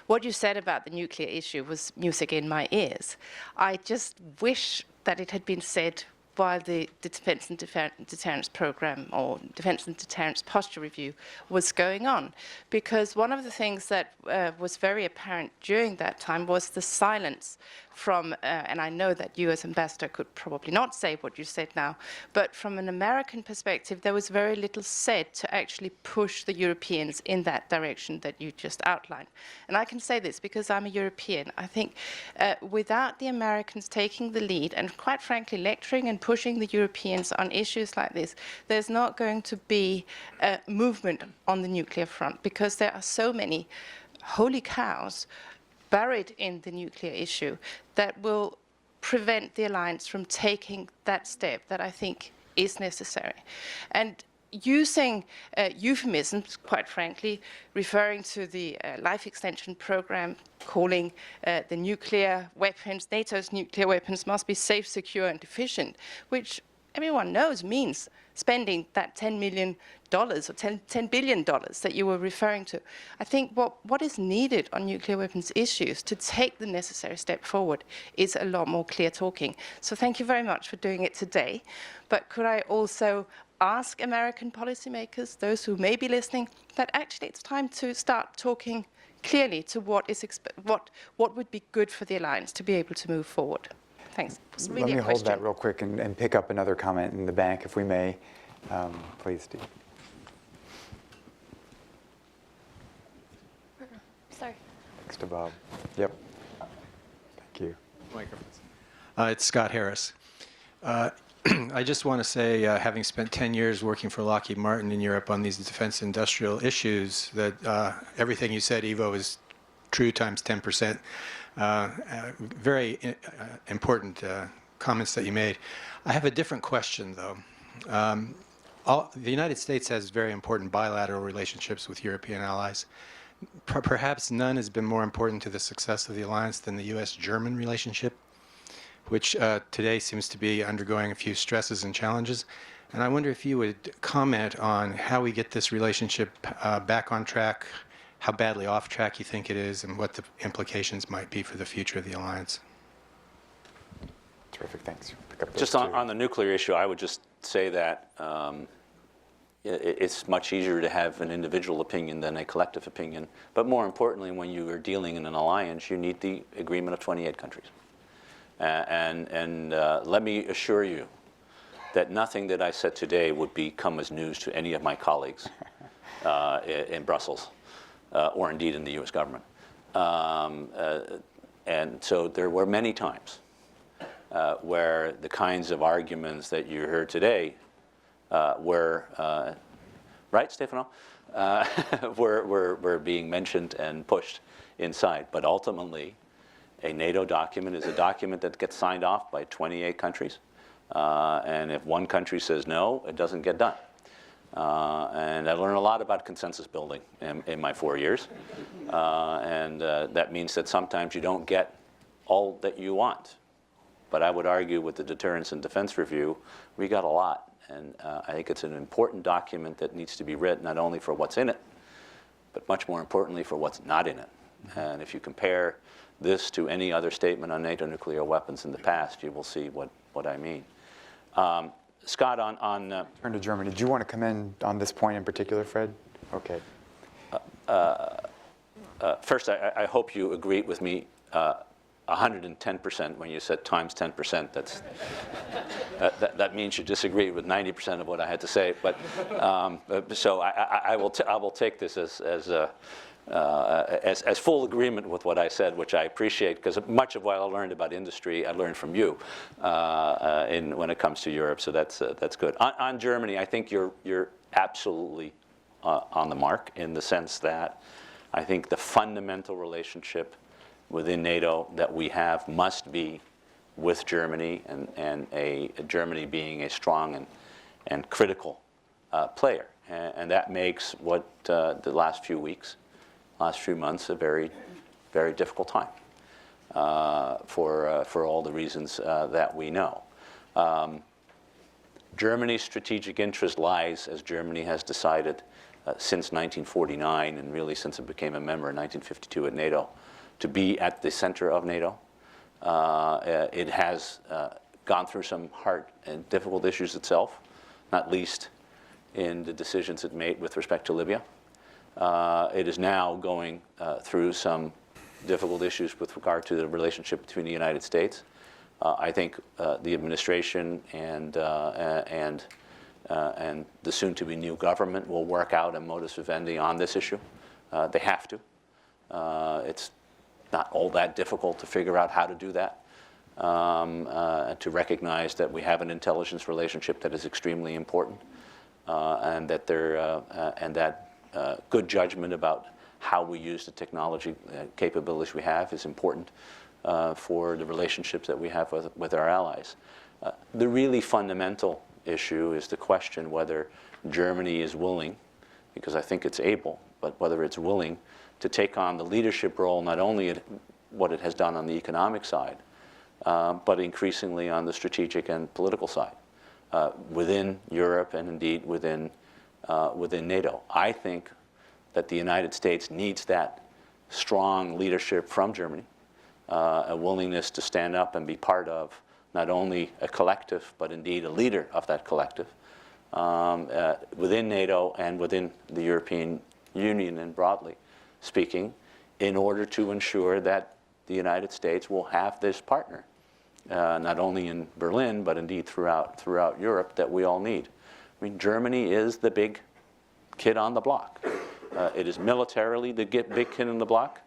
What you said about the nuclear issue was music in my ears. I just wish that it had been said while the Defense and Deterrence Program or Defense and Deterrence Posture Review was going on. Because one of the things that was very apparent during that time was the silence from, and I know that you as ambassador could probably not say what you said now, but from an American perspective, there was very little said to actually push the Europeans in that direction that you just outlined. And I can say this because I'm a European. I think without the Americans taking the lead and quite frankly lecturing and pushing the Europeans on issues like this, there's not going to be a movement on the nuclear front because there are so many holy cows buried in the nuclear issue that will prevent the alliance from taking that step that I think is necessary. And using euphemisms, quite frankly, referring to the life extension program, calling the nuclear weapons, NATO's nuclear weapons must be safe, secure, and efficient, which everyone knows means spending that $10 million or $10 billion that you were referring to. I think what is needed on nuclear weapons issues to take the necessary step forward is a lot more clear talking. So thank you very much for doing it today. But could I also ask American policymakers, those who may be listening, that actually it's time to start talking clearly to what would be good for the alliance to be able to move forward. Thanks. It's really Let me a hold that question. real quick and pick up another comment in the back, if we may. Please, Steve. Sorry. Thanks to Bob. Yep. Thank you. Microphones. It's Scott Harris. I just want to say, having spent 10 years working for Lockheed Martin in Europe on these defense industrial issues, that everything you said, Ivo, is true times 10%. Very important comments that you made. I have a different question, though. The United States has very important bilateral relationships with European allies. Perhaps none has been more important to the success of the alliance than the U.S.-German relationship, which today seems to be undergoing a few stresses and challenges. And I wonder if you would comment on how we get this relationship back on track, how badly off track you think it is, and what the implications might be for the future of the alliance. Terrific, thanks. Pick up those Just two. on the nuclear issue, I would just say that it's much easier to have an individual opinion than a collective opinion. But more importantly, when you are dealing in an alliance, you need the agreement of 28 countries. Let me assure you that nothing that I said today would become as news to any of my colleagues in Brussels or indeed in the U.S. government. And so there were many times where the kinds of arguments that you heard today were, right, Stefano? Were being mentioned and pushed inside. But ultimately, a NATO document is a document that gets signed off by 28 countries. And if one country says no, it doesn't get done. And I learned a lot about consensus building in my 4 years. That means that sometimes you don't get all that you want. But I would argue with the Deterrence and Defense Review, we got a lot. And I think it's an important document that needs to be read not only for what's in it, but much more importantly for what's not in it. And if you compare this to any other statement on NATO nuclear weapons in the past, you will see what I mean. Scott, on Turn to Germany. Did you want to come in on this point in particular, Fred? Okay. first, I hope you agree with me 110% when you said times 10%. That means you disagree with 90% of what I had to say. But so I will take this as full agreement with what I said, which I appreciate, because much of what I learned about industry, I learned from you when it comes to Europe. So that's good. On Germany, I think you're absolutely on the mark, in the sense that I think the fundamental relationship within NATO that we have must be with Germany, and Germany being a strong and critical player. And that makes what the last few months, a very, very difficult time for all the reasons that we know. Germany's strategic interest lies, as Germany has decided since 1949, and really since it became a member in 1952 at NATO, to be at the center of NATO. It has gone through some hard and difficult issues itself, not least in the decisions it made with respect to Libya. It is now going through some difficult issues with regard to the relationship between the United States. I think the administration and the soon-to-be new government will work out a modus vivendi on this issue. They have to. It's not all that difficult to figure out how to do that, to recognize that we have an intelligence relationship that is extremely important, and that good judgment about how we use the technology capabilities we have is important for the relationships that we have with our allies. The really fundamental issue is the question whether Germany is willing, because I think it's able, but whether it's willing to take on the leadership role, not only at what it has done on the economic side, but increasingly on the strategic and political side. within Europe and indeed within NATO. I think that the United States needs that strong leadership from Germany, a willingness to stand up and be part of not only a collective, but indeed a leader of that collective within NATO and within the European Union and broadly speaking, in order to ensure that the United States will have this partner, not only in Berlin, but indeed throughout Europe that we all need. I mean, Germany is the big kid on the block. It is militarily the big kid on the block.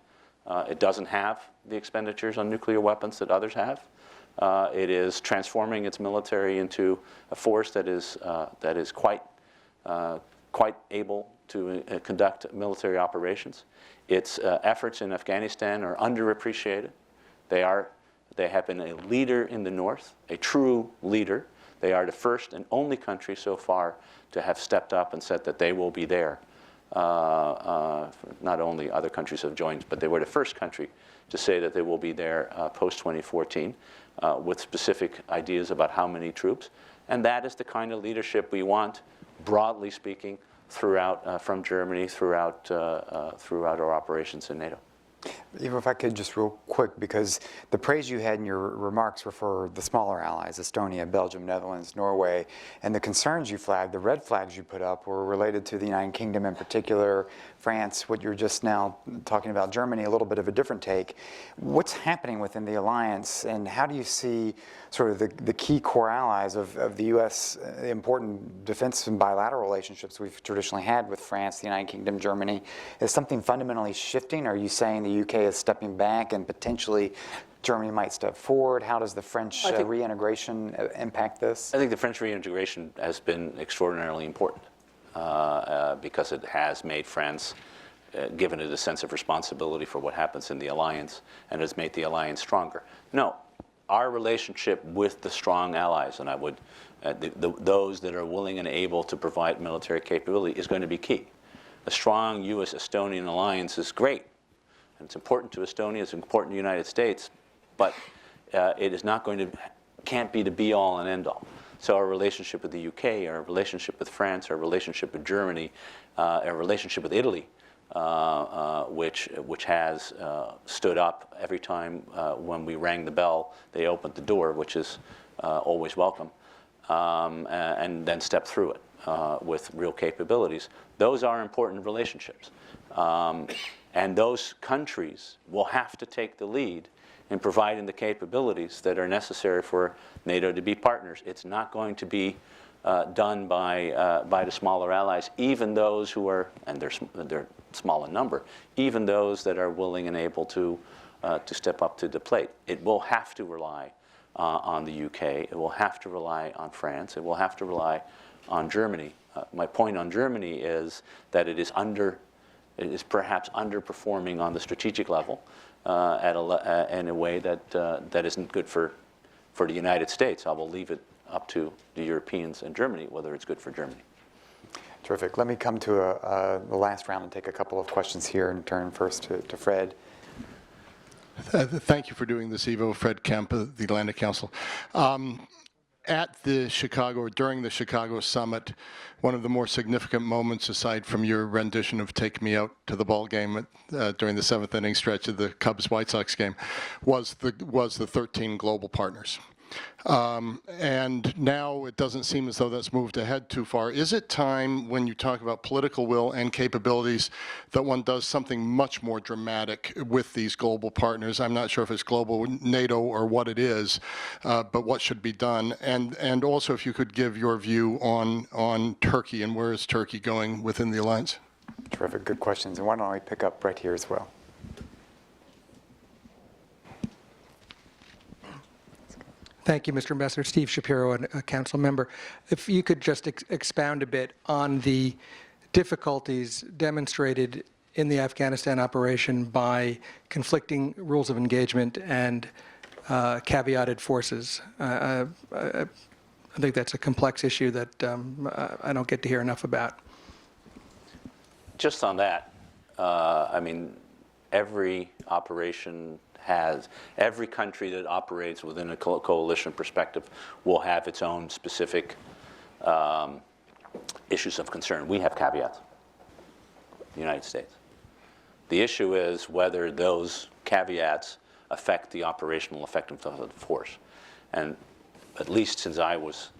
It doesn't have the expenditures on nuclear weapons that others have. It is transforming its military into a force that is quite able to conduct military operations. Its efforts in Afghanistan are underappreciated. They have been a leader in the North, a true leader. They are the first and only country so far to have stepped up and said that they will be there. Not only other countries have joined, but they were the first country to say that they will be there post-2014 with specific ideas about how many troops. And that is the kind of leadership we want, broadly speaking, throughout, from Germany throughout our operations in NATO. Even if I could just real quick, because the praise you had in your remarks were for the smaller allies, Estonia, Belgium, Netherlands, Norway, and the concerns you flagged, the red flags you put up were related to the United Kingdom in particular, France, what you're just now talking about, Germany, a little bit of a different take. What's happening within the alliance, and how do you see sort of the key core allies of the U.S., important defense and bilateral relationships we've traditionally had with France, the United Kingdom, Germany? Is something fundamentally shifting? Are you saying the UK is stepping back and potentially Germany might step forward? How does the French reintegration impact this? I think the French reintegration has been extraordinarily important because it has made France, given it a sense of responsibility for what happens in the alliance, and has made the alliance stronger. No, our relationship with the strong allies, and I would, those that are willing and able to provide military capability, is going to be key. A strong U.S.-Estonian alliance is great. And it's important to Estonia, it's important to the United States, but it is not going to, can't be the be-all and end-all. So our relationship with the UK, our relationship with France, our relationship with Germany, our relationship with Italy, which has stood up every time when we rang the bell, they opened the door, which is always welcome, and then stepped through it with real capabilities. Those are important relationships. And those countries will have to take the lead in providing the capabilities that are necessary for NATO to be partners. It's not going to be done by the smaller allies, even those who are, and they're small in number, even those that are willing and able to step up to the plate. It will have to rely on the UK. It will have to rely on France. It will have to rely on Germany. My point on Germany is that it is perhaps underperforming on the strategic level in a way that isn't good for the United States. I will leave it up to the Europeans and Germany whether it's good for Germany. Terrific. Let me come to the last round and take a couple of questions here and turn first to Fred. Thank you for doing this, Ivo. Fred Kemp of the Atlantic Council. At the Chicago, or during the Chicago summit, one of the more significant moments, aside from your rendition of "Take Me Out to the Ball Game" during the 7th inning stretch of the Cubs-White Sox game, was the 13 global partners. And now it doesn't seem as though that's moved ahead too far. Is it time, when you talk about political will and capabilities, that one does something much more dramatic with these global partners? I'm not sure if it's global NATO or what it is, but what should be done? And also, if you could give your view on Turkey and where is Turkey going within the alliance? Terrific, good questions. And why don't I pick up right here as well? Thank you, Mr. Ambassador. Steve Shapiro, a council member. If you could just expound a bit on the difficulties demonstrated in the Afghanistan operation by conflicting rules of engagement and caveated forces. I think that's a complex issue that I don't get to hear enough about. Just on that, I mean, every operation every country that operates within a coalition perspective will have its own specific issues of concern. We have caveats, the United States. The issue is whether those caveats affect the operational effectiveness of the force. And at least since I was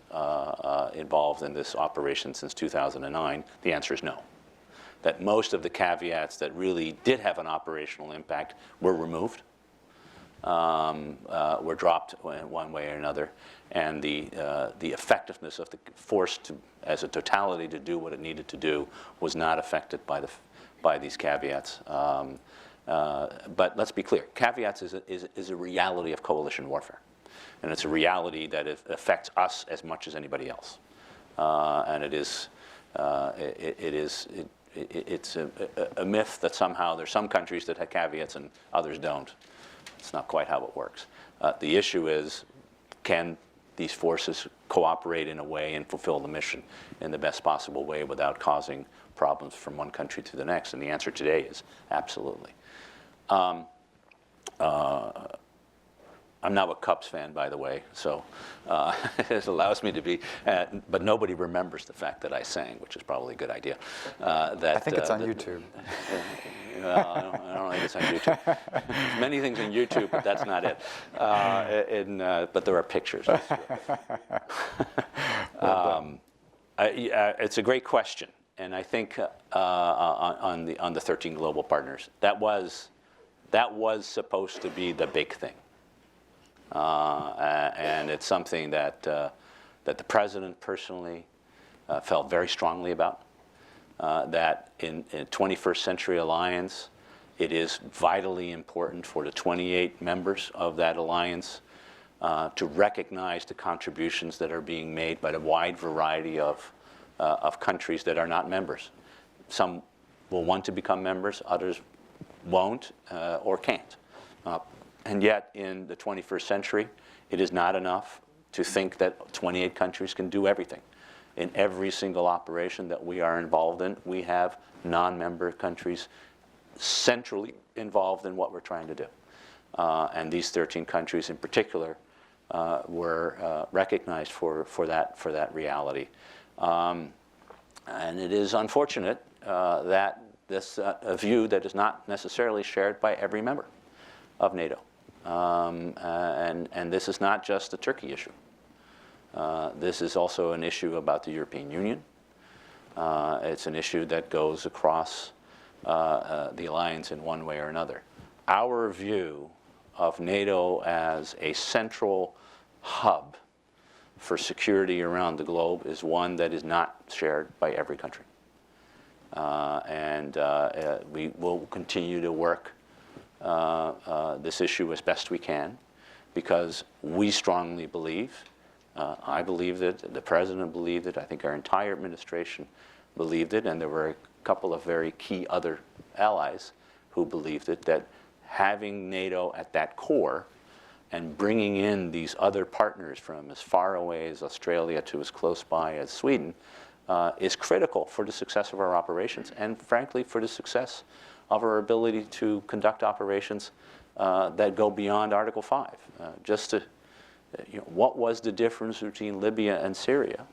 involved in this operation since 2009, the answer is no. That most of the caveats that really did have an operational impact were removed, were dropped in one way or another, and the effectiveness of the force as a totality to do what it needed to do was not affected by these caveats. But let's be clear, caveats is a reality of coalition warfare. And it's a reality that it affects us as much as anybody else. And it's a myth that somehow there's some countries that have caveats and others don't. It's not quite how it works. The issue is, can these forces cooperate in a way and fulfill the mission in the best possible way without causing problems from one country to the next? And the answer today is absolutely. I'm now a Cubs fan, by the way, so it allows me to be, but nobody remembers the fact that I sang, which is probably a good idea. I think it's on YouTube. I don't think it's on YouTube. There's many things on YouTube, but that's not it. But there are pictures. It's a great question, and I think on the 13 global partners, that was supposed to be the big thing. And it's something that the President personally felt very strongly about, that in a 21st century alliance, it is vitally important for the 28 members of that alliance to recognize the contributions that are being made by the wide variety of countries that are not members. Some will want to become members, others won't or can't. And yet, in the 21st century, it is not enough to think that 28 countries can do everything. In every single operation that we are involved in, we have non-member countries centrally involved in what we're trying to do. And these 13 countries in particular were recognized for that reality. And it is unfortunate that this a view that is not necessarily shared by every member of NATO. And this is not just a Turkey issue. This is also an issue about the European Union. It's an issue that goes across the alliance in one way or another. Our view of NATO as a central hub for security around the globe is one that is not shared by every country. And we will continue to work this issue as best we can, because we strongly believe, I believed it, the President believed it, I think our entire administration believed it, and there were a couple of very key other allies who believed it, that having NATO at that core and bringing in these other partners from as far away as Australia to as close by as Sweden is critical for the success of our operations, and frankly for the success of our ability to conduct operations that go beyond Article 5. What was the difference between Libya and Syria?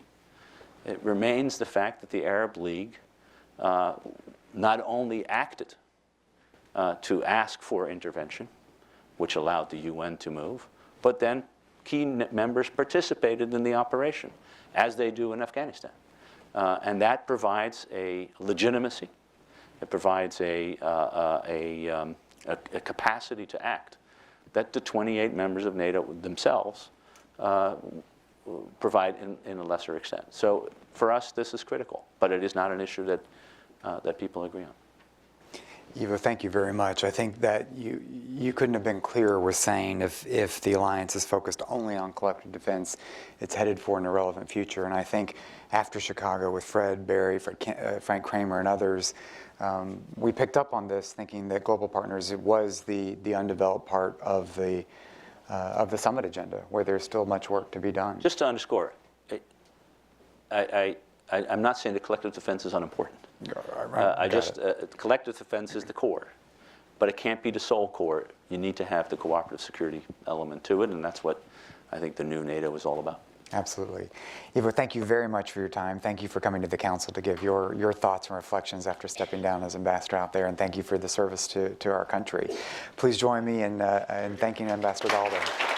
It remains the fact that the Arab League not only acted to ask for intervention, which allowed the UN to move, but then key members participated in the operation, as they do in Afghanistan. And that provides a legitimacy. It provides a capacity to act that the 28 members of NATO themselves provide in a lesser extent. So for us, this is critical, but it is not an issue that people agree on. Ivo, thank you very much. I think that you couldn't have been clearer with saying if the alliance is focused only on collective defense, it's headed for an irrelevant future. And I think after Chicago with Fred, Barry, Frank Kramer, and others, we picked up on this, thinking that global partners was the undeveloped part of the summit agenda, where there's still much work to be done. Just to underscore, I'm not saying that collective defense is unimportant. Collective defense is the core, but it can't be the sole core. You need to have the cooperative security element to it, and that's what I think the new NATO is all about. Absolutely. Ivo, thank you very much for your time. Thank you for coming to the Council to give your thoughts and reflections after stepping down as ambassador out there, and thank you for the service to our country. Please join me in thanking Ambassador Daalder.